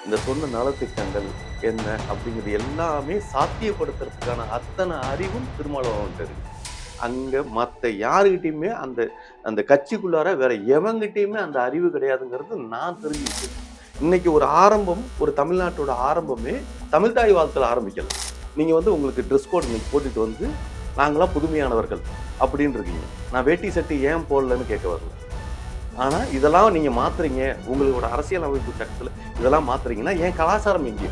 இந்த சொன்ன நலத்திட்டங்கள் என்ன அப்படிங்கிறது எல்லாமே சாத்தியப்படுத்துறதுக்கான அத்தனை அறிவும் திருமாவளவன்கிட்ட இருக்கு. அங்க மத்த யாருகிட்டயுமே அந்த அந்த கட்சிக்குள்ளார வேற எவங்கிட்டயுமே அந்த அறிவு கிடையாதுங்கிறது நான் தெரிஞ்சுக்கிட்டேன். இன்னைக்கு ஒரு ஆரம்பம், ஒரு தமிழ்நாட்டோட ஆரம்பமே தமிழ்த்தாய் வாழ்த்துல ஆரம்பிக்கல. நீங்க வந்து உங்களுக்கு ட்ரெஸ் கோட் இன்னைக்கு போட்டுட்டு வந்து நாங்களாம் புதுமையானவர்கள் அப்படின்னு இருக்கீங்க. நான் வேட்டி சட்டை ஏன் போடலன்னு கேட்க வரல. ஆனா இதெல்லாம் நீங்க மாத்துறீங்க, உங்களோட அரசியல் அமைப்பு சட்டத்துல இதெல்லாம் மாத்துறீங்கன்னா என் கலாச்சாரம் எங்கே?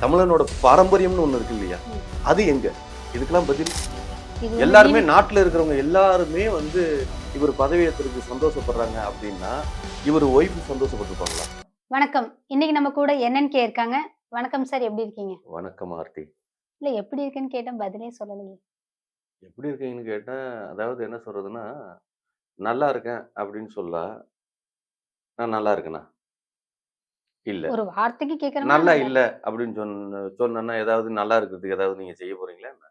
தமிழனோட பாரம்பரியம்னு ஒண்ணு இருக்கு இல்லையா? ம். அது எங்க? இதுக்கெல்லாம் பதில் இது வந்து எல்லாருமே நாட்டுல இருக்கிறவங்க எல்லாருமே வந்து இவர் பதவியேற்றதுக்கு சந்தோஷப்படுறாங்க அப்படின்னா இவர் ஒய்ஃப் சந்தோஷப்பட்டிருப்பாங்களா? வணக்கம். இன்னைக்கு நம்ம கூட என்என்கே இருக்காங்க. வணக்கம் சார், எப்படி இருக்கீங்க? வணக்கம் ஆர்த்தி. இல்ல எப்படி இருக்கேன்னு கேட்டேன், பதிலே சொல்லலையே. எப்படி இருக்கீங்கன்னு கேட்டேன். அதாவது என்ன சொல்றதுன்னா, நல்லா இருக்கேன் அப்படின்னு சொல்லலாம். நான் நல்லா இருக்கேனா? இல்ல. ஒரு வார்த்தைக்கு கேட்கறமா நல்லா நல்லா இல்ல அப்படின்னு சொன்னேன்னா ஏதாவது நல்லா இருக்கிறதுக்கு ஏதாவது நீங்க செய்ய போறீங்களா என்ன?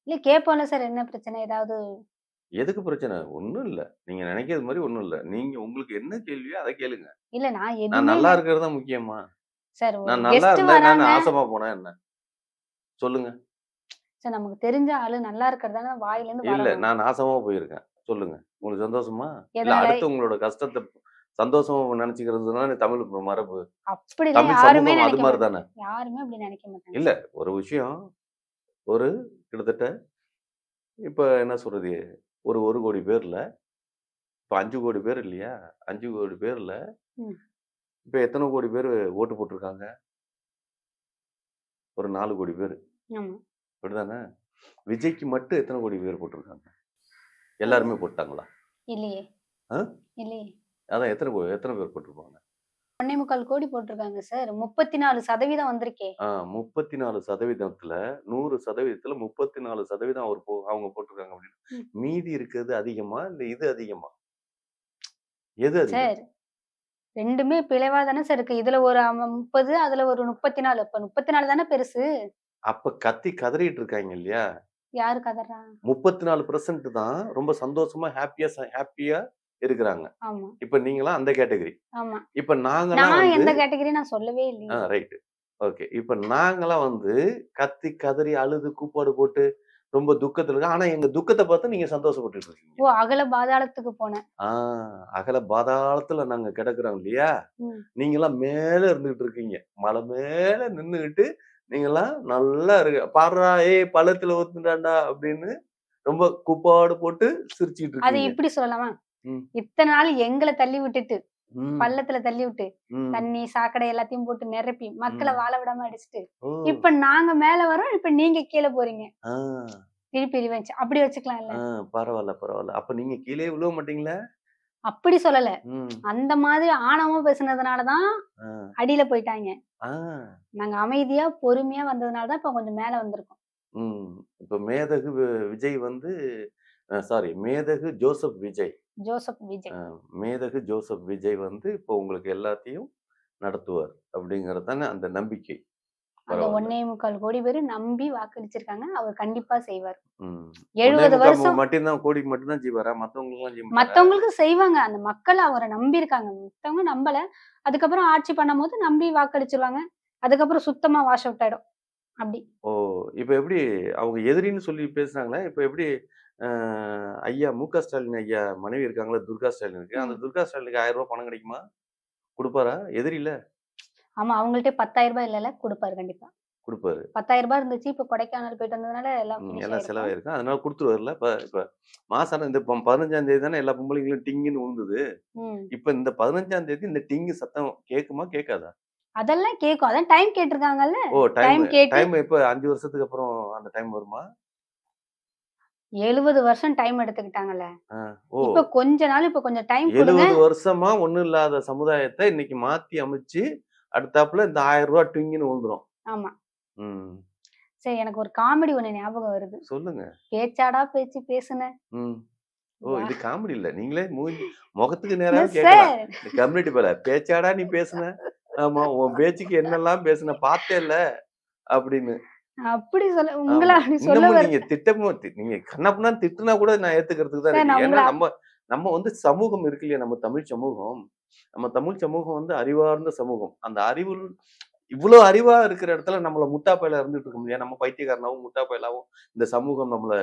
இல்ல கேட்போம்ல சார், என்ன பிரச்சனை ஏதாவது? எதுக்கு பிரச்சனை? ஒண்ணும் இல்ல. நீங்க நினைக்கிறது மாரி ஒண்ணும் இல்ல. நீங்க உங்களுக்கு என்ன கேள்வியோ அத கேளுங்க. இல்ல நான் நான் எதுவுமே நல்லா இருக்கிறது தான் முக்கியமா? சார், ஒரு நான் நல்லா கெஸ்ட் இருந்தா என்ன, வராங்க. நாசமா போனா என்ன? சொல்லுங்க. சார், நமக்கு தெரிஞ்ச ஆளு நல்லா இருக்கிறதான வாயில இருந்து இல்ல வரணும். நான் நாசமா போயிருக்கேன். சொல்லுங்க. உங்களுக்கு சந்தோஷமா? இல்ல எதனால? அடுத்து உங்களோட கஷ்டத்த சந்தோஷமா நெனச்சுக்கிறது தானே தமிழ் மரபு. அப்படிலாம் தமிழ் யாருமே சமூகம் அது நினைக்க மாரி மாட்டாங்க. தானே. யாருமே அப்படி நினைக்க மாட்டாங்க இல்ல சார். ஒரு விஷயம் ஒரு கிட்டத்தட்ட இப்ப என்ன சொல்றது? ஒரு 1,00,00,000 பேர்ல இப்ப 5,00,00,000 பேர் இல்லையா? 5,00,00,000 பேர்ல ம். இப்ப எத்தன கோடி பேரு ஓட்டு போட்டுருக்காங்க? ஒரு 4,00,00,000 பேரு. ஆமா. அப்படிதானே? விஜய்க்கு மட்டும் எத்தன கோடி பேர் போட்டுருக்காங்க? எல்லாருமே போட்டாங்களா? இல்லையே. ஆ? இல்லையே. அதான் எத்தன பேர் போட்டிருப்பாங்க? 1.25 கோடி போட்டிருக்காங்க சார். 34% வந்திருக்கே. 34%த்துல 100%த்துல 34% அவங்க போட்டிருக்காங்க அப்படின்னு. ம். மீதி இருக்கிறது அதிகமா? இல்ல இது அதிகமா? எது அதிகம்? சார், 2மே பிழைவா தானே சார் இருக்கு. இதுல ஒரு 30, அதுல ஒரு 34. அப்ப 34 தானே பெருசு. அப்ப கத்தி கதறிட்டு இருக்காங்க இல்லையா? யாரு கதறா? 34% தான் ரொம்ப சந்தோஷமா ஹேப்பியா இருக்கிறாங்க. ஆமா, இப்ப நீங்கலாம் அந்த கேட்டகரி. ஆமா. இப்ப நாங்கலாம் நான் வந்து எந்த கேட்டகரி நான் சொல்லவே இல்லையே. ரைட். ஓகே. இப்ப நாங்கலாம் வந்து கத்தி, கதறி, அழுது, கூப்பாடு போட்டு ரொம்ப துக்கத்துல இருக்கோம். ஆனா எங்க துக்கத்த பார்த்து நீங்க சந்தோஷப்பட்டுட்டு இருக்கீங்க. ஓ! அகல பாதாளத்துக்கு போனேன். ஆ அகல பாதாளத்துல நாங்க கிடக்குறோம் இல்லையா? ம். நீங்கலாம் மேல இருந்துகிட்டு இருக்கீங்க. மலை மேல நின்னுகிட்டு நீங்கலாம் நல்லா பார்றா ஏய் பள்ளத்துல ஊத்துண்டான்டா அப்படின்னு ரொம்ப கூப்பாடு போட்டு சிரிச்சுட்டு அது இருக்கீங்க. இப்படி சொல்லலாமா? ம். இத்தன நாள் எங்கள தள்ளி விட்டுட்டு, ம். பள்ளத்துல தள்ளி விட்டு, ம். தண்ணி, சாக்கடை எல்லாத்தையும் போட்டு நிரப்பி, மக்கள ம். வாழ விடாம அடிச்சுட்டு, ஓ! இப்ப நாங்க மேல வரோம். இப்ப நீங்க கீழ போறீங்க. ஆ. திருப்பி ரிவெஞ்ச் அப்படி வச்சுக்கலாம்ல. ஆ பரவால்ல, பரவால்ல. அப்ப நீங்க கீழயே விழுவ மாட்டீங்களா? அப்படி சொல்லல. ம். அந்த மாதிரி ஆணவமா பேசுனதுனால தான் ஆ. அடியில போயிட்டாய்ங்க. ஆ. நாங்க அமைதியா, பொறுமையா வந்ததுனால தான் இப்ப கொஞ்சம் மேல வந்திருக்கோம். ம். இப்ப மேதகு விஜய் வந்து சாரி மேதகு ஜோசப் விஜய். ஜோசப் விஜய். மேதகு ஜோசப் விஜய் வந்து இப்போ உங்களுக்கு எல்லாத்தையும் நடத்துவார். அப்படிங்கிறது தானே அந்த நம்பிக்கை. அந்த பரவால்ல. 1.25 கோடி பேரு நம்பி வாக்களிச்சிருக்காங்க. அவர் கண்டிப்பா செய்வார். ம். 70 1.25 வருஷம் மட்டும் தான் கோடிக்கு மட்டும் தான் செய்வாரா? மத்தவங்களுக்குலாம் செய்ய மாட்டாரா? மத்தவங்களுக்கு செய்வாங்க. அந்த மக்கள் அவர நம்பியிருக்காங்க. மத்தவங்க நம்பல. அதுக்கப்புறம் ஆட்சி பண்ணும்போது நம்பி வாக்களிச்சுருவாங்க. அதுக்கப்புறம் சுத்தமா வாஷ் அவுட் ஆயிடும். அப்டி. ஓ! இப்ப எப்படி அவங்க எதிரின்னு சொல்லி பேசுனாங்களா? இப்ப எப்படி அ ஐயா மு.க. ஸ்டாலின் ஐயா மனைவி இருக்காங்கல்ல, துர்கா ஸ்டாலினுக்கு. அந்த ம். துர்கா ஸ்டாலினுக்கு ரூ. 1000 பணம் கிடைக்குமா? குடுப்பாரா? எதிரில்ல. ஆமா. அவங்கள்ட்ட ரூ. 10,000 இல்லல்ல. குடுப்பாரு கண்டிப்பா. ரூ. குடுப்பாரு. 10,000 இருந்துச்சு. இப்ப கொடைக்கானல் போயிட்டு வந்ததுனால எல்லாம் ஃபினிஷ் எல்லாம் ஆயிருக்கும். செலவாயிருக்கும். அதனால குடுத்துருவாருல்ல. இப்ப இப்ப மாசான இந்த 15ஆம் தேதி தானே எல்லா பொம்பளைங்களும் டிங்குன்னு விழுந்தது. ம். இப்ப இந்த 15ஆம் தேதி இந்த டிங்கு சத்தம் கேட்குமா? கேட்காதா? அதெல்லாம் கேட்கும். அதான் டைம் கேட்டுருக்காங்கல்ல. ஓ! டைம் டைம் கேட்டு டைம் எப்ப 5 வருஷத்துக்கு அப்புறம் அந்த டைம் வருமா? 70 வருஷம் டைம் எடுத்துக்கிட்டாங்கல்ல. ஆ. ஓ! இப்ப கொஞ்ச நாள் இப்ப கொஞ்சம் டைம் குடுங்க. 70 வருஷமா ஒண்ணும் இல்லாத சமுதாயத்த இன்னைக்கு மாத்தி அமைச்சு, அடுத்தாப்புல இந்த ரூ. 1000 டிங்குன்னு விழுந்துரும். ஆமா. ம். சரி, எனக்கு ஒரு காமெடி ஒண்ணு ஞாபகம் வருது. சொல்லுங்க. பேச்சாடா பேச்சு பேசுன. ம். ஓ! வா இது காமெடி இல்ல. நீங்களே முகத்துக்கு இல்ல நேராவே கேட்கலாம். சார். இந்த கம்யூனிட்டி போல, "பேச்சாடா நீ பேசுன? ஆமா, உன் பேச்சுக்கு என்னெல்லாம் பேசுன பார்த்தேல்ல" அப்படின்னு. அப்படி சொல்ல உங்கள ஆமா. அப்படி சொல்ல இன்னமும் நீங்க வரல. நீங்க கன்னா பின்னான்னு திட்டுனா கூட நான் ஏத்துக்கிறதுக்கு தான் சார் ரெடி. நான் ஏன்னா உங்கள நம்ம நம்ம வந்து சமூகம் இருக்கு இல்லையா? நம்ம தமிழ் சமூகம். நம்ம தமிழ் சமூகம் வந்து அறிவார்ந்த சமூகம். அந்த அறிவு இவ்ளோ அறிவா இருக்கிற இடத்துல நம்மள முட்டா பயலா இருந்துட்டு இருக்க முடியாது. நம்ம பைத்தியக்காரனாவும், முட்டா பயலாவும் இந்த சமூகம் நம்மள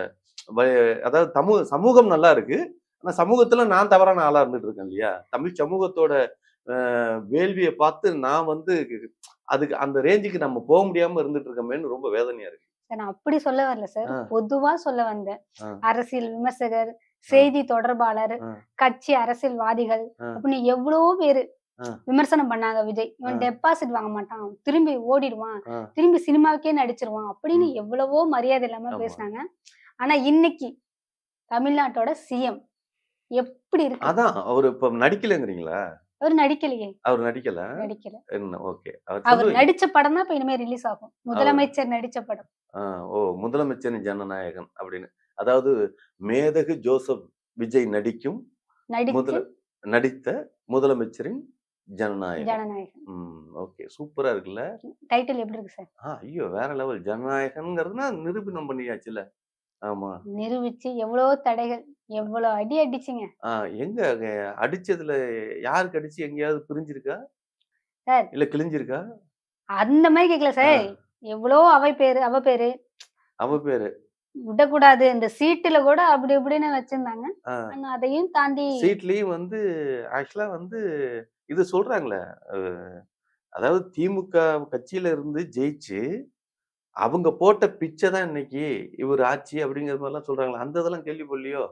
வ அதாவது சமூகம் நல்லா இருக்கு. ஆனா சமூகத்துல நான் தவறான ஆளா இருந்துட்டு இருக்கேன் இல்லையா? தமிழ் சமூகத்தோட வேள்விய பார்த்து நான் வந்து அதுக்கு அந்த ரேஞ்சுக்கு நம்ம போ முடியாம இருந்துட்டு இருக்கோமேன்னு ரொம்ப வேதனையா இருக்கு. சார் நான் அப்படி சொல்ல வரல சார். ஆ, பொதுவா சொல்ல வந்தேன். ஆ, அரசியல் விமர்சகர், ஆ, செய்தி தொடர்பாளர், ஆ, கட்சி அரசியல்வாதிகள் ஆ, அப்படின்னு எவ்வளவோ பேரு ஆ, விமர்சனம் பண்ணாங்க விஜய். ஆ, இவன் டெபாசிட் வாங்க மாட்டான். திரும்பி ஓடிடுவான். ஆ, திரும்பி சினிமாவுக்கே நடிச்சிருவான். அப்படின்னு ம். எவ்வளவோ மரியாதை இல்லாம ஆமா. பேசுனாங்க. ஆனா இன்னைக்கு தமிழ்நாட்டோட சிஎம் எப்படி இருக்கு? அதான் அவரு இப்ப நடிக்கலங்கிறீங்களா? அவரு நடிக்கலையே! அவரு நடிக்கல. நடிக்கல. என்ன ஓகே. அவர் அவர் சொல்லுவீங்க. நடிச்ச படம் தான் இப்ப இனிமே ரிலீஸ் ஆகும். அவர் முதலமைச்சர் நடிச்ச படம். ஆ, ஓ! முதலமைச்சரின் ஜனநாயகன் அப்படின்னு. அதாவது மேதகு ஜோசப் விஜய் நடிச்சு முதல நடித்த முதலமைச்சரின் ஜனநாயகன். ஜனநாயகன். ஓகே. சூப்பரா இருக்குல்ல. டைட்டில் எப்படி இருக்கு சார்? ஐயோ! வேற லெவல். ஜனநாயகன்ங்கிறதுனா நிரூபணம் பண்ணியாச்சுல்ல. ஆமா. நிரூபிச்சு எவ்வளோ தடைகள், எவ்வளோ அடி அடிச்சீங்க. ஆ எங்க அடிச்சதுல யாருக்கு அடிச்சு எங்கேயாவது பிரிஞ்சிருக்கா? சார் இல்ல கிழிஞ்சிருக்கா? அந்த மாரி கேட்கல ஆ, சார். எவ்வளோ அவ பேரு அவ பேரு. விடக்கூடாது. இந்த சீட்டுல கூட அப்படி இப்படின்னு வச்சிருந்தாங்க. ஆ, ஆனா அதையும் தாண்டி சீட்லயும் வந்து ஆக்சுவலா வந்து இது சொல்றாங்களே. அ அதாவது திமுக கட்சியில இருந்து ஜெயிச்சு, அவங்க போட்ட பிச்சை தான் இன்னைக்கு இவரு ஆட்சி அப்படிங்கிற மாரிலாம் சொல்றாங்களே. அந்த இதெல்லாம் கேள்விப்படலையோ?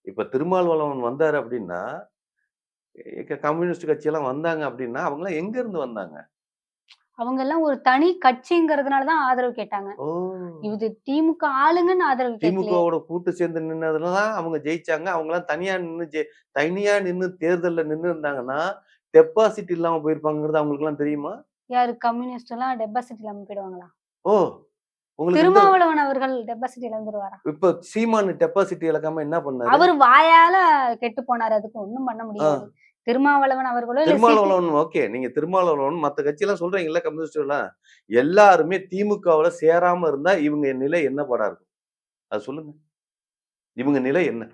இப்ப திருமாவளவன் வந்தாரு அப்படின்னா, கம்யூனிஸ்ட் கட்சியெல்லாம் வந்தாங்க அப்படின்னா, அவங்கலாம் எங்க இருந்து வந்தாங்க? அவங்கலாம் ஒரு தனி கட்சிங்கிறதுனால தான் ஆதரவு கேட்டாங்க. ஓ! இது திமுக ஆளுங்கன்னு ஆதரவு கேட்கலையே. திமுகவோட கூட்டு சேர்ந்து நின்னதுல தான் அவங்க ஜெயிச்சாங்க. அவங்கலாம் தனியா நின்னு தேர்தல்ல நின்னு இருந்தாங்கன்னா, டெபாசிட் இல்லாம போயிருப்பாங்கங்கிறது அவங்களுக்கெல்லாம் தெரியுமா? யாரு கம்யூனிஸ்ட்லாம் டெபாசிட் இல்லாம போயிடுவாங்களா? ஓ! உங்களுக்கு இந்த திருமாவளவன் அவர்கள் டெபாசிட் இழந்துருவாரா? இப்ப சீமான் டெபாசிட் இழக்காம என்ன பண்ணாரு? அவரு வாயால கெட்டு போனாரு. அதுக்கு ஒண்ணும் பண்ண ஆ. முடியாது. திருமாவளவன் அவர்களோ இல்ல திருமாவளவன் ஓகே. நீங்க திருமாவளவன் மத்த கட்சிலாம் சொல்றீங்கல்ல கம்யூனிஸ்ட்லாம். எல்லாருமே திமுகவுல சேராம இருந்தா இவங்க நிலை என்ன பாடா இருக்கும்? அத சொல்லுங்க. இவங்க நிலை என்ன?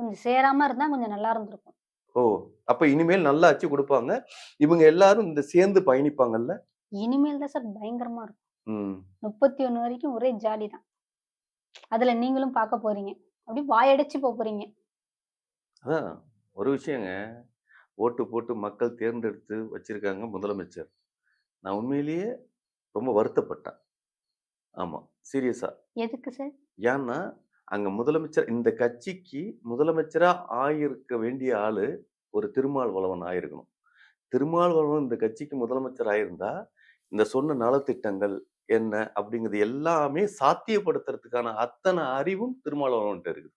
கொஞ்சம் சேராம இருந்தா கொஞ்சம் நல்லா இருந்திருக்கும். ஓ! அப்ப இனிமேல் நல்ல ஆட்சி குடுப்பாங்க. இவங்க எல்லாரும் இந்த சேர்ந்து பயணிப்பாங்கல்ல? இனிமேல் தான் சார் பயங்கரமா இருக்கும். ம். 31 வரைக்கும் ஒரே ஜாலி தான். அதுல நீங்களும் பார்க்க போறீங்க. அப்படியே வாயடைச்சு போறீங்க. அதான் ஒரு விஷயங்க. ஓட்டு போட்டு மக்கள் தேர்ந்தெடுத்து வச்சிருக்காங்க முதலமைச்சர். நான் உண்மையிலேயே ரொம்ப வருத்தப்பட்டேன். ஆமா. சீரியஸா. எதுக்கு சார்? ஏன்னா, அங்க முதலமைச்சர் இந்த கட்சிக்கு முதலமைச்சரா ஆயிருக்க வேண்டிய ஆளு ஒரு திருமாவளவன் ஆயிருக்கணும். திருமாவளவன் இந்த கட்சிக்கு முதலமைச்சர் ஆயிருந்தா, இந்த சொன்ன நலத்திட்டங்கள் என்ன அப்படிங்கிறது எல்லாமே சாத்தியப்படுத்துறதுக்கான அத்தன அறிவும் திருமாவளவன்ட்ட இருக்குது.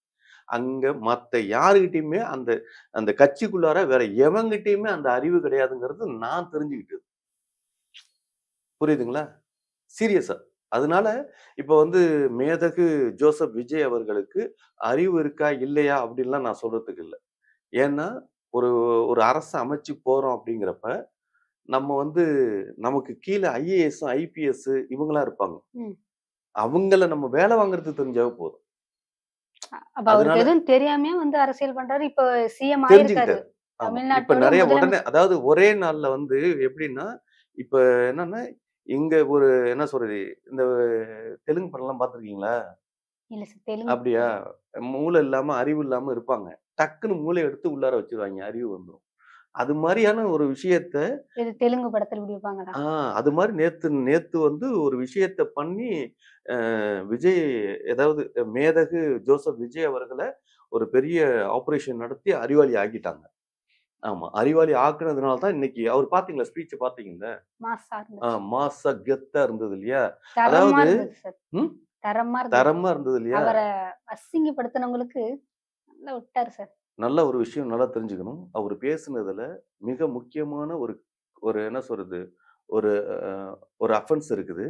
அங்க மத்த யாருகிட்டயுமே அந்த அந்த கட்சிக்குள்ளார வேற எவன்கிட்டயுமே அந்த அறிவு கிடையாதுங்கிறது நான் தெரிஞ்சுக்கிட்டது. புரியுதுங்களா? சீரியஸா. அதனால இப்ப வந்து மேதகு ஜோசப் விஜய் அவர்களுக்கு அறிவு இருக்கா? இல்லையா? அப்படின்லாம் நான் சொல்றதுக்கு இல்ல. ஏன்னா, ஒரு ஒரு அரச அமைச்சு போறோம் அப்படிங்கிறப்ப, நம்ம வந்து நமக்கு கீழ ஐஏஎஸ், ஐபிஎஸ் இவங்கலாம் இருப்பாங்க. ம். அவங்கள நம்ம வேலை வாங்குறதுக்கு தெரிஞ்சாவே போதும். அப்ப அவருக்கு அதனால எதுவும் தெரியாமயே வந்து அரசியல் பண்றாரு. இப்ப சிஎம் ஆயிருக்காரு. தெரிஞ்சுக்கிட்டாரு. ஆமா. இப்ப தமிழ்நாட்டோட நெறைய உடனே முதலமைச்சர். அதாவது ஒரே நாள்ல வந்து எப்படின்னா, இப்ப என்னன்னா, இங்க ஒரு என்ன சொல்றது? இந்த தெலுங்கு படம்லாம் பார்த்துருக்கீங்களா? இல்ல சார் தெலுங்கு அப்படியா? மூளை இல்லாம, அறிவு இல்லாம இருப்பாங்க. டக்குன்னு மூளைய எடுத்து உள்ளார வச்சுருவாய்ங்க. அறிவு வந்துரும். அது மாரியான ஒரு விஷயத்த இது தெலுங்கு படத்துல இப்படி வைப்பாங்களா? ஆ அது மாரி நேத்து நேத்து வந்து ஒரு விஷயத்த பண்ணி, விஜய் ஏதாவது மேதகு ஜோசப் விஜய் அவர்கள ஒரு பெரிய ஆப்பரேஷன் நடத்தி அறிவாளி ஆக்கிட்டாங்க. ஆமா. அறிவாளி ஆக்குனதுனால தான் இன்னைக்கு அவரு பார்த்தீங்களா? ஸ்பீச்ச பார்த்தீங்கல்ல? மாஸா இருந்துச்சு. மாஸா கெத்தா இருந்தது இல்லையா? தரமா அதாவது இருந்தது சார். ம் தரமா இருந்தது. தரமா இருந்தது இல்லையா? அவர அசிங்கப்படுத்துனவங்களுக்கு நல்லா விட்டாரு சார். நல்ல ஒரு விஷயம் நல்லா தெரிஞ்சுக்கணும். அவரு பேசுனதுல மிக முக்கியமான ஒரு ஒரு என்ன சொல்றது? ஒரு அ ஒரு அஃபென்ஸ் இருக்குது.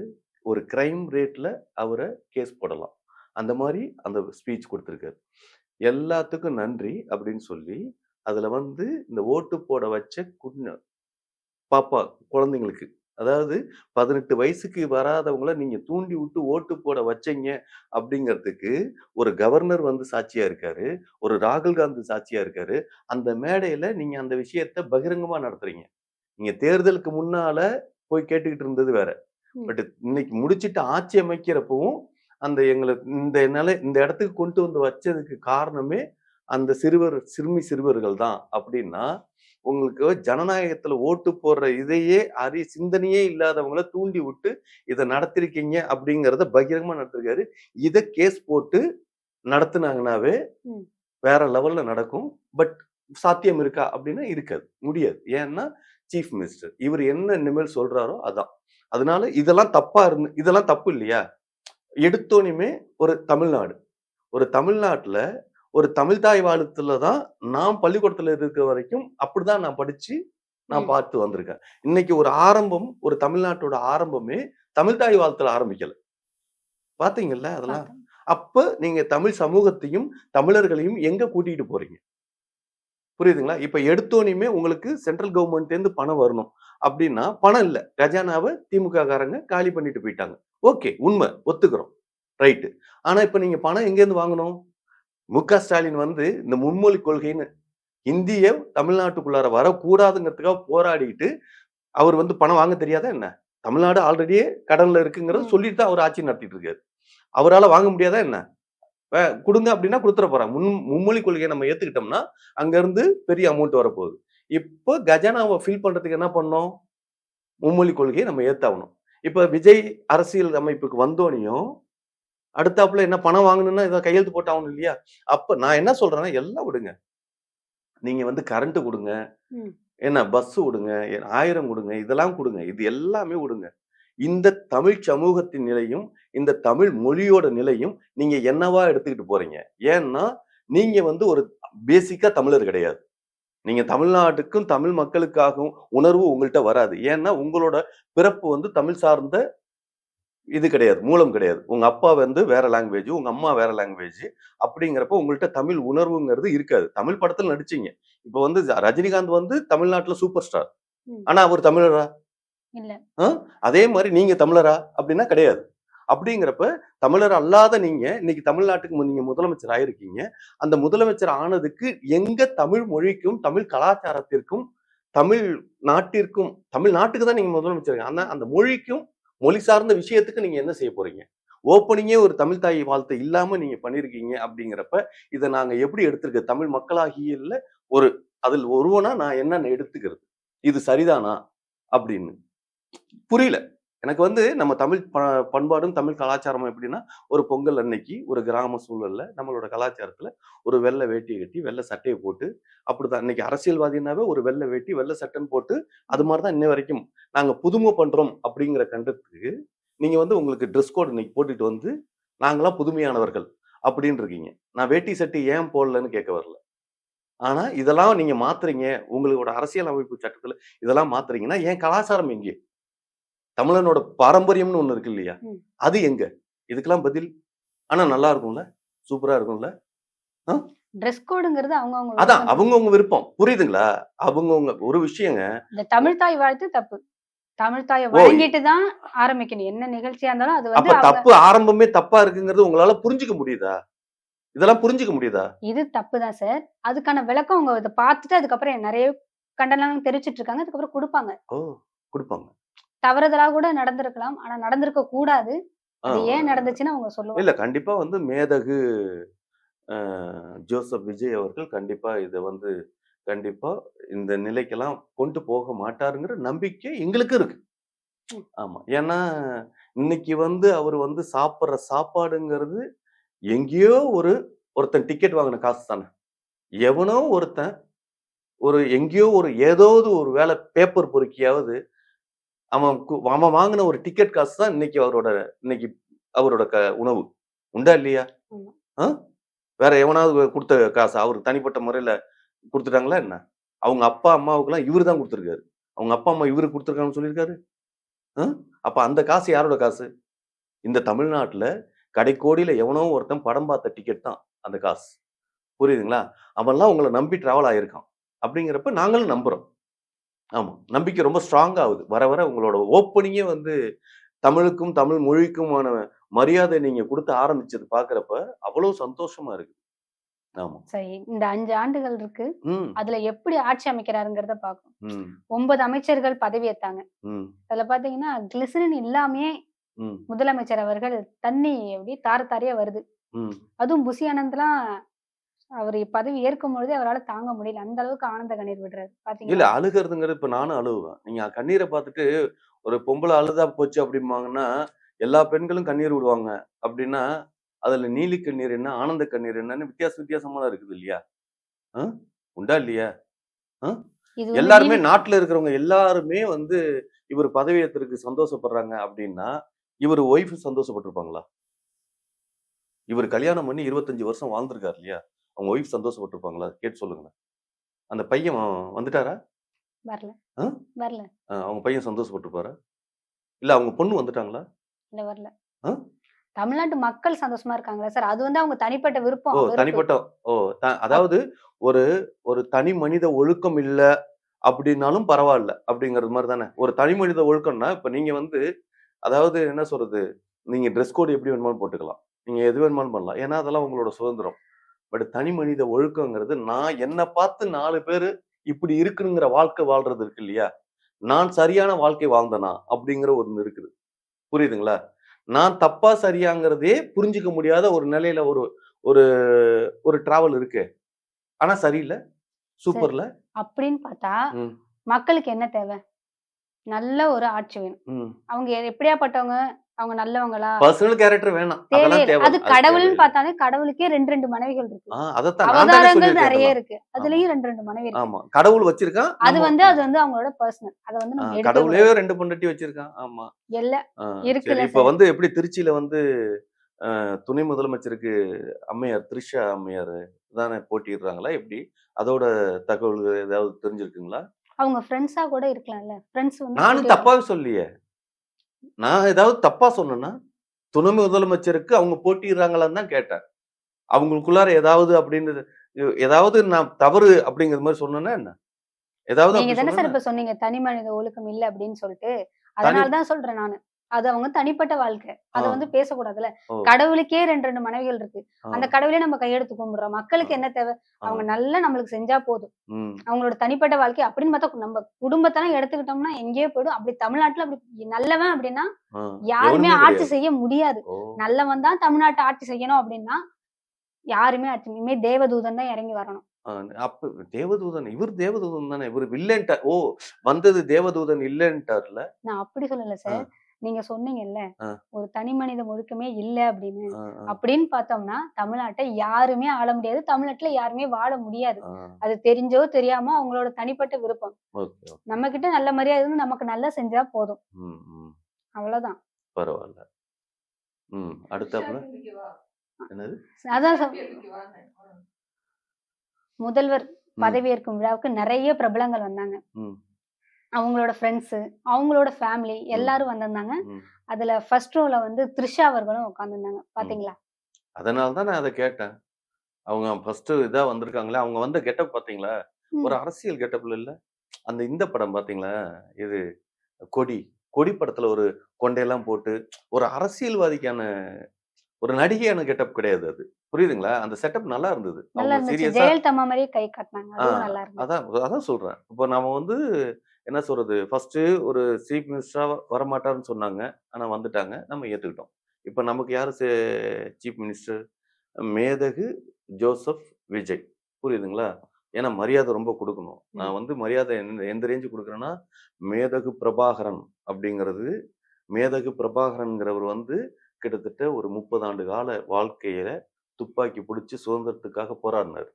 ஒரு கிரைம் ரேட்ல அவர கேஸ் போடலாம். அந்த மாரி அந்த ஸ்பீச் குடுத்திருக்காரு. எல்லாத்துக்கும் நன்றி அப்படின்னு சொல்லி, அதுல வந்து இந்த ஓட்டு போட வச்ச பாப்பா குழந்தைங்களுக்கு. அதாவது 18 வயசுக்கு வராதவங்கள நீங்க தூண்டி விட்டு ஓட்டு போட வச்சீங்க அப்படிங்கிறதுக்கு ஒரு கவர்னர் வந்து சாட்சியா இருக்காரு. ஒரு ராகுல் காந்தி சாட்சியா இருக்காரு. அந்த மேடையில நீங்க அந்த விஷயத்த பகிரங்கமா நடத்துறீங்க. நீங்க தேர்தலுக்கு முன்னால போய் கேட்டுக்கிட்டு இருந்தது வேற. ம். பட் இன்னைக்கு முடிச்சுட்டு ஆட்சி அமைக்கிறப்பவும், அந்த எங்கள இந்த இடத்துக்கு கொண்டு வந்து வச்சதுக்கு காரணமே, அந்த சிறுவர்கள் தான் அப்படின்னா, உங்களுக்கு ஜனநாயகத்துல ஓட்டு போடுற இதையே சிந்தனையே இல்லாதவங்கள தூண்டி விட்டு, இத நடத்திருக்கீங்க அப்படிங்கிறத பகிரங்கமா நடத்திருக்காரு. இத கேஸ் போட்டு நடத்துனாங்கன்னாவே, ம். வேற லெவல்ல நடக்கும். பட் சாத்தியம் இருக்கா அப்படின்னா இருக்காது. முடியாது. ஏன்னா, சீஃப் மினிஸ்டர். இவரு என்ன இனிமேல் சொல்றாரோ அதான். அதனால இதெல்லாம் தப்பு இல்லையா? எடுத்தோனையுமே ஒரு தமிழ்நாடு. ஒரு தமிழ்நாட்டுல ஒரு தமிழ் தாய் வாழ்த்துல தான் நான் பள்ளிக்கூடத்துல இருக்கிற வரைக்கும் அப்படிதான் நான் படிச்சு நான் ம். பார்த்து வந்திருக்கேன். இன்னைக்கு ஒரு தமிழ்நாட்டோட ஆரம்பமே தமிழ் தாய் வாழ்த்துல ஆரம்பிக்கல. பார்த்தீங்கல்ல அதெல்லாம்? பார்த்தேன். அப்ப நீங்க தமிழ் சமூகத்தையும், தமிழர்களையும் எங்க கூட்டிட்டு போறீங்க? புரியுதுங்களா? இப்ப எடுத்தோனையுமே உங்களுக்கு சென்ட்ரல் கவர்ன்மெண்ட்லேருந்து பணம் வரணும். அப்டின்னா, பணம் இல்ல. கஜானாவ திமுக காரங்க காலி பண்ணிட்டு போயிட்டாங்க. ஓகே. உண்ம. ஒத்துக்கிறோம். ரைட்டு. ஆனா இப்ப நீங்க பணம் எங்கேருந்து வாங்கணும்? ஸ்டாலின் வந்து இந்த மும்மொழி கொள்கைன்னு ஹிந்திய தமிழ்நாட்டுக்குள்ளார வரக்கூடாதுங்கிறதுக்காக போராடிட்டு, அவர் வந்து பணம் வாங்க தெரியாதா என்ன? தமிழ்நாடு ஆல்ரெடியே கடன்ல இருக்குங்கிறத ம். சொல்லிட்டு தான் அவர் ஆட்சி நடத்திட்டு இருக்காரு. அவரால வாங்க முடியாதா என்ன? குடுங்க அப்டின்னா குடுத்துற போறாங்க. மும்மொழி கொள்கைய நம்ம ஏத்துக்கிட்டோம்னா, அங்க இருந்து பெரிய அமௌண்ட் வரப்போகுது. இப்போ கஜானாவ ஃபில் பண்றதுக்கு என்ன பண்ணோம்? மும்மொழி கொள்கைய நம்ம ஏத்தாகணும். இப்ப விஜய் அரசியல் அமைப்புக்கு வந்தோனையும், அடுத்தாப்புல என்ன பணம் வாங்கணும்னா இத கையெழுத்து போட்டாகணும் இல்லையா? அப்ப நான் என்ன சொல்றேன்னா, எல்லாம் விடுங்க. நீங்க வந்து கரண்ட் குடுங்க, ம். என்ன பஸ் விடுங்க, 1000 குடுங்க, இதெல்லாம் குடுங்க. இது எல்லாமே விடுங்க. இந்த தமிழ் சமூகத்தின் நிலையும், இந்த தமிழ் மொழியோட நிலையும் நீங்க என்னவா எடுத்துக்கிட்டு போறீங்க? ஏன்னா, நீங்க வந்து ஒரு பேசிக்கா தமிழர் கிடையாது. நீங்க தமிழ்நாட்டுக்கும், தமிழ் மக்களுக்காகவும் உணர்வு உங்கள்ட்ட வராது. ஏன்னா, உங்களோட பிறப்பு வந்து தமிழ் சார்ந்த இது கிடையாது. மூலம் கிடையாது. உங்க அப்பா வந்து வேற லாங்குவேஜ், உங்க அம்மா வேற லாங்குவேஜ். அப்படிங்கிறப்போ உங்கள்ட்ட தமிழ் உணர்வுங்கிறது இருக்காது. தமிழ் படத்துல நடிச்சீங்க. இப்ப வந்து ரஜினிகாந்த் வந்து தமிழ்நாட்டுல சூப்பர் ஸ்டார். ம். ஆனா அவர் தமிழரா? இல்ல. அ அதே மாரி நீங்க தமிழரா? அப்படின்னா கிடையாது. அப்படிங்கிறப்ப தமிழர் அல்லாத நீங்க இன்னைக்கு தமிழ்நாட்டுக்கு நீங்க முதலமைச்சர் ஆயிருக்கீங்க. அந்த முதலமைச்சர் ஆனதுக்கு எங்க தமிழ் மொழிக்கும், தமிழ் கலாச்சாரத்திற்கும், தமிழ் தமிழ் நாட்டுக்கு தான் நீங்க முதலமைச்சர். ஆனா அந்த மொழிக்கும், மொழி சார்ந்த விஷயத்துக்கு நீங்க என்ன செய்ய போறீங்க? ஓப்பனிங்கே ஒரு தமிழ் தாய் வாழ்த்து இல்லாம நீங்க பண்ணியிருக்கீங்க அப்படிங்கிறப்ப, இத நாங்க எப்படி எடுத்துக்கிறது? தமிழ் மக்களாகியல்ல ஒரு அதில் ஒருவனா நான் என்னன்னு எடுத்துக்கிறது? இது சரிதானா? அப்படின்னு. புரியல. எனக்கு வந்து நம்ம தமிழ் பண்பாடும், தமிழ் கலாச்சாரமும் எப்படின்னா, ஒரு பொங்கல் அன்னைக்கு ஒரு கிராம சூழல்ல நம்மளோட கலாச்சாரத்துல ஒரு வெள்ளை வேட்டிய கட்டி, வெள்ளை சட்டைய போட்டு அப்படிதான். இன்னைக்கு அரசியல்வாதினாவே ஒரு வெள்ளை வேட்டி, வெள்ளை சட்டைன்னு போட்டு அது ம். மாரி தான் இன்னை வரைக்கும். நாங்க புதுமை பண்றோம் அப்படிங்கிற கண்டத்துக்கு, நீங்க வந்து உங்களுக்கு டிரெஸ் கோட் இன்னைக்கு போட்டுட்டு வந்து, நாங்கலாம் புதுமையானவர்கள் அப்படின்னு இருக்கீங்க. நான் வேட்டி சட்டை ஏன் போடலன்னு கேட்க வரல. ஆனா இதெல்லாம் நீங்க மாத்துறீங்க. உங்களோட அரசியல் அமைப்பு சட்டத்துல இதெல்லாம் மாத்துறீங்கன்னா, என் கலாச்சாரம் எங்கே? தமிழனோட பாரம்பரியம்னு ஒண்ணு இருக்கு இல்லையா? ம். அது எங்க? இதுக்கெல்லாம் பதில். ஆனா நல்லா இருக்கும்ல? சூப்பரா இருக்கும்ல? அ ட்ரெஸ் கோடுங்கிறது அவங்கவங்க அதான் விருப்பம் தான். அவங்கவங்க விருப்பம். புரியுதுங்களா? அவங்கவங்க ஒரு விஷயங்க. இந்த தமிழ் தாய் வாழ்த்து தப்பு. தமிழ் தாய ஓ! வணங்கிட்டு தான் ஆரம்பிக்கணும். என்ன நிகழ்ச்சியா இருந்தாலும் அது வந்து அப்ப அவங்க தப்பு ஆரம்பமே தப்பா இருக்குங்கிறது உங்களால புரிஞ்சுக்க முடியுதா? இதெல்லாம் புரிஞ்சுக்க முடியுதா? இது தப்பு தான் சார். அதுக்கான விளக்கம் அவங்க இத பார்த்துட்டு அதுக்கப்புறம் நெறைய கண்டனம் தெரிவிச்சுட்டு இருக்காங்க. அதுக்கப்புறம் குடுப்பாங்க. ஓ! குடுப்பாங்க. தவறுதலா கூட நடந்திருக்கலாம். ஆனா நடந்திருக்க கூடாது. ஆ அது ஏன் நடந்துச்சுன்னு அவங்க இல்ல சொல்லுவாங்க. கண்டிப்பா வந்து மேதகு அ ஜோசப் விஜய் அவர்கள் கண்டிப்பா இத வந்து கண்டிப்பா இந்த நிலைக்கெல்லாம் கொண்டு போக மாட்டாருங்கிற நம்பிக்கை எங்களுக்கு இருக்கு. ம். ஆமா. ஏன்னா, இன்னைக்கு வந்து அவரு வந்து சாப்பிடுற சாப்பாடுங்கிறது, எங்கேயோ ஒருத்தன் டிக்கெட் வாங்குன காசு தானே. எவனோ ஒருத்தன் எங்கேயோ ஏதோது ஒரு வேல பேப்பர் பொறுக்கியாவது, அவன் வாங்குன ஒரு டிக்கெட் காசு தான் இன்னைக்கு அவரோட உணவு. உண்டா? இல்லையா? ஆமா. ஆ? வேற எவனாவது குடுத்த காசா? அவருக்கு தனிப்பட்ட முறையில குடுத்துட்டாங்களா என்ன? அவங்க அப்பா, அம்மாவுக்கெல்லாம் இவரு தான் குடுத்திருக்காரு. அவங்க அப்பா, அம்மா இவருக்கு குடுத்துருக்காங்கன்னு சொல்லியிருக்காரு? அ? அப்ப அந்த காசு யாரோட காசு? இந்த தமிழ்நாட்டுல கடைக்கோடியில எவனோ ஒருத்தன் படம் பார்த்த டிக்கெட் தான் அந்த காசு. புரியுதுங்களா? அவன்லாம் உங்கள நம்பி டிராவல் ஆயிருக்கான். அப்படிங்கிறப்ப நாங்களும் நம்புறோம். ஆமா. நம்பிக்கை ரொம்ப ஸ்ட்ராங் ஆகுது. வர வர உங்களோட ஓப்பனிங்கே வந்து தமிழுக்கும், தமிழ் மொழிக்குமான மரியாதை நீங்க குடுத்து ஆரம்பிச்சது பார்க்கிறப்ப, அவ்வளவு சந்தோஷமா இருக்கு. ஆமா. சரி. இந்த 5 ஆண்டுகள் இருக்கு. ம், அதுல எப்படி ஆட்சி அமைக்கிறாருங்கிறத பார்க்கணும். ம், 9 அமைச்சர்கள் பதவியேத்தாங்க. ம், அதுல பார்த்தீங்கன்னா, கிளிசரின் இல்லாமயே ம், முதலமைச்சர் அவர்கள் தண்ணி அப்படியே தார தாரையா வருது. ம். அதுவும் புசி ஆனந்த்லாம் அவரு பதவி ஏற்கும்பொழுதே அவரால தாங்க முடியல. அந்த அளவுக்கு ஆனந்த கண்ணீர் விடுறாரு. இல்ல பார்த்தீங்களா? அழுகுறதுங்கிறது இப்ப நானும் அழுவேன். நீங்க கண்ணீர பார்த்துட்டு ஒரு பொம்பள அழுதா போச்சு அப்படிம்பாங்கன்னா, எல்லா பெண்களும் கண்ணீர் விடுவாங்க. அப்படின்னா, அதுல நீலி கண்ணீர் என்ன, ஆனந்த கண்ணீர் என்னன்னு வித்தியாசமா இருக்குது இல்லையா? அ? உண்டா இல்லையா? அ? இது வந்து எல்லாருமே நீலி நாட்டுல இருக்கிறவங்க எல்லாருமே வந்து இவர் பதவியேற்றதுக்கு சந்தோஷப்படுறாங்க அப்படின்னா, இவரு ஒய்ஃப் சந்தோஷப்பட்டுருப்பாங்களா? இவரு கல்யாணம் பண்ணி 25 வருஷம் வாழ்ந்திருக்காரு இல்லையா? அவங்க ஒய்ஃப் சந்தோஷப்பட்டுருப்பாங்களா? கேட்டு சொல்லுங்களேன். அந்த பையன் வந்துட்டாரா? வரல, அ? வரல, அவங்க பையன் சந்தோஷப்பட்டுருப்பாரா? இல்ல அவங்க பொண்ணு வந்துட்டாங்களா? இல்ல வரல. அ? தமிழ்நாட்டு மக்கள் சந்தோஷமா இருக்காங்கல்ல சார். அது வந்து அவங்க தனிப்பட்ட ஓ! விருப்பம், வெறுப்பு. தனிப்பட்ட ஓ! அப் அதாவது ஒரு ஒரு தனி மனித ஒழுக்கம் இல்ல அப்படின்னாலும் பரவால்ல. அப்படிங்கிறது மாரி தானே. ஒரு தனி மனித ஒழுக்கம்னா, இப்ப நீங்க வந்து அதாவது என்ன சொல்றது? நீங்க டிரெஸ் கோட் எப்படி வேணுமாலும் போட்டுக்கலாம். நீங்க எது வேணுமாலும் பண்ணலாம். ஏன்னா, அதெல்லாம் உங்களோட சுதந்திரம். பட் தனி மனித ஒழுக்கங்கிறது, நான் என்ன பார்த்து 4 பேரு இப்படி இருக்கணுங்கிற வாழ்க்கை வாழ்றது இருக்கு இல்லையா? நான் சரியான வாழ்க்கை வாழ்ந்தனா? அப்படிங்கிற ஒண்ணு இருக்குது. புரியுதுங்களா? நான் தப்பா, சரியாங்கிறதே புரிஞ்சுக்க முடியாத ஒரு நிலையில ஒரு ஒரு ஒரு டிராவல் இருக்கு. ஆனா சரியில்ல. சரி. சூப்பர்ல. அப்படின்னு பார்த்தா, ம், மக்களுக்கு என்ன தேவை? நல்ல ஒரு ஆட்சி வேணும். ம். அவங்க எப்படியாப்பட்டவங்க? அவங்க நல்லவங்களா? பர்சனல் கேரக்டர் வேணாம். தேவையே அதெல்லாம் இல்ல. அது தேவல்ல. அது கடவுள்ன்னு தேவையில்ல. பார்த்தாலே கடவுளுக்கே 2, 2 மனைவிகள் இருக்கு. அதத்தான் நான் தானே அவதாரங்கள் சொல்லியிருக்கேன் நெறைய இதெல்லாம். இருக்கு. ஆமா, அதுலயும் 2, 2 மனைவி இருக்கு. ஆமா. கடவுள் வச்சிருக்கான். நம்ம அது வந்து அவங்களோட பெர்சனல். அத வந்து நம்ம எடுக்கவே கடவுளே கூடாது. 2 பொண்டாட்டி வச்சிருக்கான். ஆமா. எல்ல ஆ சரி. இருக்குல்ல இப்ப சார். வந்து எப்படி திருச்சியில வந்து துணை முதலமைச்சருக்கு அம்மையார் திரிஷா அம்மையார் தானே போட்டியிடுறாங்களா எப்படி? அதோட தகவல்கள் ஏதாவது தெரிஞ்சிருக்குங்களா? அவங்க ஃப்ரெண்ட்ஸா கூட இருக்கலாம்ல. ஃப்ரெண்ட்ஸ் வந்து நானும் போட்டி வரலாம். தப்பாவே சொல்லலையே. நான் ஏதாவது தப்பா சொன்னேன்னா, துணை முதலமைச்சருக்கு அவங்க போட்டியிடுறாங்களான்னு தான் கேட்டேன். அவங்களுக்குள்ளார ஏதாவது அப்படின்னு ஏதாவது நான் தவறு அப்படிங்கிற மாரி சொன்னேனா என்ன? ஏதாவது நீங்க அப்படி தானே சார் சொன்னேனா? இப்ப சொன்னீங்க. தனி மனித ஒழுக்கம் இல்ல அப்படின்னு சொல்ட்டு. தனி அதனால தான் சொல்றேன் நானு. அது அவங்க தனிப்பட்ட வாழ்க்கை. ஆ, அத வந்து பேசக்கூடாதுல்ல. ஓ, கடவுளுக்கே 2, 2 மனைவிகள் இருக்கு. ஆ, அந்த கடவுளே நம்ம கையெடுத்து கும்பிடுறோம். ஆ, மக்களுக்கு என்ன தேவை? ஆ, அவங்க நல்லா நம்மளுக்கு செஞ்சா போதும். ம், அவங்களோட தனிப்பட்ட வாழ்க்கை அப்படின்னு பார்த்தா நம்ம குடும்பத்தலாம் எடுத்துக்கிட்டோம்னா எங்கேயோ போயிடும். அப்படி தமிழ்நாட்டுல அப்படி நல்லவன் அப்படின்னா ஆ. யாருமே எவனுமே ஆட்சி கிடையாது. செய்ய முடியாது. ஓ! நல்லவன் தான் தமிழ்நாட்ட ஆட்சி செய்யணும் அப்படின்னா, யாருமே ஆட்சி இனிமே தேவதூதன் தான் இறங்கி வரணும். ஆ அப்ப தேவதூதன் இவரு தேவதூதன் தானே. இவரு வில்லன்ட்ட ஓ! வந்தது தேவதூதன் இல்லன்ட்டார்ல. நான் அப்படி சொல்லல ஆ, சார். நீங்க சொன்னீங்கல்ல, ஆ, ஒரு தனி மனித ஒழுக்கமே இல்ல அப்படின்னு. ஆ, ஆ, அப்படின்னு பார்த்தோம்னா, தமிழ்நாட்ட யாருமே ஆள முடியாது. தமிழ்நாட்டுல யாருமே வாழ முடியாது. ஆ. அது தெரிஞ்சோ, தெரியாமோ அவங்களோட தனிப்பட்ட விருப்பம். Okay, okay. நம்ம கிட்ட நல்ல மரியாதை இருந்து நமக்கு நல்லா செஞ்சா போதும். ம், ம். அவ்வளோதான். பரவால்ல. ம். அடுத்தாப்புல என்னது? அதான் முதல்வர் ம், பதவியேற்கும் விழாவுக்கு நெறைய பிரபலங்கள் வந்தாங்க. ம், அவங்களோட ஃப்ரெண்ட்ஸு, அவங்களோட ஃபேமிலி ம், எல்லாரும் வந்திருந்தாங்க. ம், அதுல ஃபர்ஸ்ட் ரோல வந்து த்ரிஷா அவர்களும் உட்கார்ந்திருந்தாங்க. ம். பார்த்தீங்களா? அதனால தான் நான் அத கேட்டேன். அவங்க ஃபர்ஸ்ட்டு இதா வந்திருக்காங்களே, அவங்க வந்த கெட்டப் பார்த்தீங்களா? ஒரு ம். அரசியல் கெட்டப்ல இல்ல. அந்த இந்த படம் பார்த்தீங்களா? இது கொடி. கொடி படத்துல ஒரு கொண்டையெல்லாம் போட்டு, ஒரு அரசியல்வாதிக்கான ஒரு நடிகையான கெட்டப் கிடையாது அது. புரியுதுங்களா? அந்த செட்டப் நல்லா இருந்தது. நல்லா அவங்க இருந்துச்சு. சீரியஸா ஜெயலலிதா அம்மா மாரியே கை காட்டுனாங்க. ஆ அதுவும் நல்லா இருந்துச்சு. அதான் அதான் சொல்றேன். இப்போ நாம வந்து என்ன சொல்றது? ஃபர்ஸ்ட்டு ஒரு சீஃப் மினிஸ்டரா வரமாட்டாருன்னு சொன்னாங்க. ஆனா வந்துட்டாங்க. நம்ம ஏத்துக்கிட்டோம். இப்ப நமக்கு யாரு சீஃப் மினிஸ்டர்? மேதகு ஜோசப் விஜய். புரியுதுங்களா? ஏன்னா மரியாதை ரொம்ப குடுக்கணும். ம். நான் வந்து மரியாதை எந்த ரேஞ்சுக்கு குடுக்குறேன்னா, மேதகு பிரபாகரன் அப்படிங்கிறது மேதகு பிரபாகரன்ங்கிறவர் வந்து கிட்டத்தட்ட ஒரு 30 ஆண்டு கால வாழ்க்கையில துப்பாக்கி புடிச்சு சுதந்திரத்துக்காக போராடினாரு.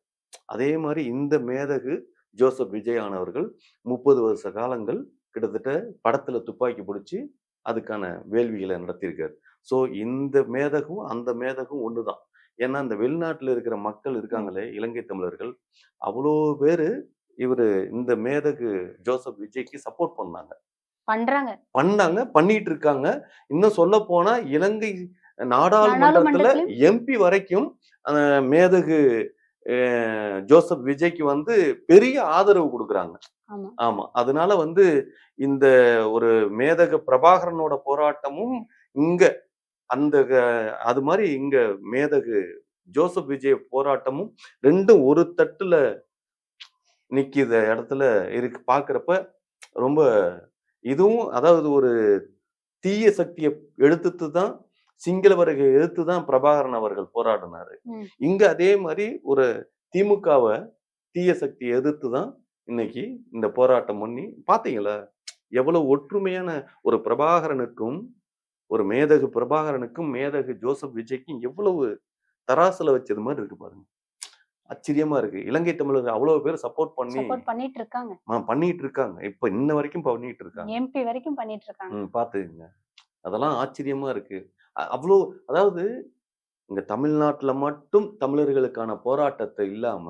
அதே மாரி இந்த மேதகு ஜோசப் விஜய் ஆனவர்கள் 30 வருஷ காலங்கள் கிட்டத்தட்ட படத்துல துப்பாக்கி புடிச்சு அதுக்கான வேள்விகள நடத்தியிருக்காரு. ஸோ இந்த மேதகும், அந்த மேதகும் ஒண்ணுதான். ஏன்னா, இந்த வெளிநாட்டுல இருக்கிற மக்கள் ம். இருக்காங்களே, இலங்கை தமிழர்கள், அவ்வளோ பேரு இவரு இந்த மேதகு ஜோசப் விஜய்க்கு சப்போர்ட் பண்ணாங்க. பண்றாங்க. பண்ணாங்க, பண்ணிட்டு இருக்காங்க. இன்னும் சொல்லப்போனா இலங்கை நாடாளுமன்றத்துல நாடாளுமன்றத்திலயும் எம்பி வரைக்கும் அ மேதகு அ ஜோசப் விஜய்க்கு வந்து பெரிய ஆதரவு குடுக்குறாங்க. ஆமா. ஆமா. அதனால வந்து இந்த ஒரு மேதகு பிரபாகரனோட போராட்டமும் இங்க அந்த அது மாரி இங்க மேதகு ஜோசப் விஜய் போராட்டமும் 2ம் ஒரு தட்டுல நிக்கித இடத்துல இருக்கு பார்க்கிறப்ப ரொம்ப இதுவும் அதாவது ஒரு தீய சக்திய எடுத்துட்டு தான் சிங்களவர்களை எதிர்த்து தான் பிரபாகரன் அவர்கள் போராடினாரு. ம். இங்க அதே மாரி ஒரு திமுகவ தீய சக்திய எதிர்த்து தான் இன்னைக்கு இந்த போராட்டம் பண்ணி பார்த்தீங்களா? எவ்வளவு ஒற்றுமையான ஒரு பிரபாகரனுக்கும், ஒரு மேதகு பிரபாகரனுக்கும், மேதகு ஜோசப் விஜய்க்கும் எவ்வளவு தராசுல வச்சது மாரி இருக்கு பாருங்க. ஆச்சரியமா இருக்கு. இலங்கை தமிழர்கள் அவ்வளவு பேர் சப்போர்ட் பண்ணி சப்போர்ட் பண்ணிட்டு இருக்காங்க. பண்ணிட்டு இருக்காங்க. இப்ப இன்ன வரைக்கும் பண்ணிட்டு இருக்காங்க. எம்பி வரைக்கும் பண்ணிட்டு இருக்காங்க. பார்த்துக்கங்க. அதெல்லாம் ஆச்சரியமா இருக்கு. அவ்ளோ அதாவது இங்க தமிழ்நாட்டுல மட்டும் தமிழர்களுக்கான போராட்டத்த இல்லாம,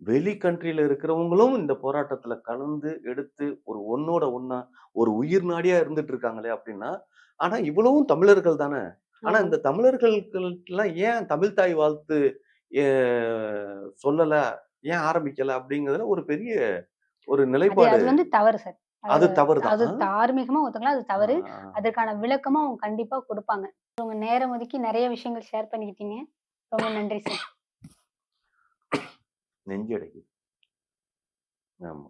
வெளி கண்ட்ரில இருக்கிறவங்களும் இந்த போராட்டத்துல கலந்து எடுத்து ஒரு ஒண்ணோட ஒண்ணா ஒரு உயிர் நாடியா இருந்துட்டு இருக்காங்களே அப்டின்னா, ஆனா இவ்வளவும் தமிழர்கள் தானே. ஆனா ஆமா. இந்த தமிழர்களுக்கெல்லாம் ஏன் தமிழ் தாய் வாழ்த்து எ சொல்லல? ஏன் ஆரம்பிக்கல? அப்டிங்கிறதுல ஒரு பெரிய ஒரு அது நிலைப்பாடு. அது வந்து தவறு சார். அது அது தவறு தான். அது தார்மீகமா ஒத்துக்கலாம். அது ஆ, தவறு. ஆ. அதற்கான விளக்கமும் அவங்க கண்டிப்பா குடுப்பாங்க. உங்க நேரம் ஒதுக்கி நெறைய விஷயங்கள் ஷேர் பண்ணிக்கிட்டீங்க. ரொம்ப நன்றி சார். நெஞ்சு அடைக்குது. ஆமா.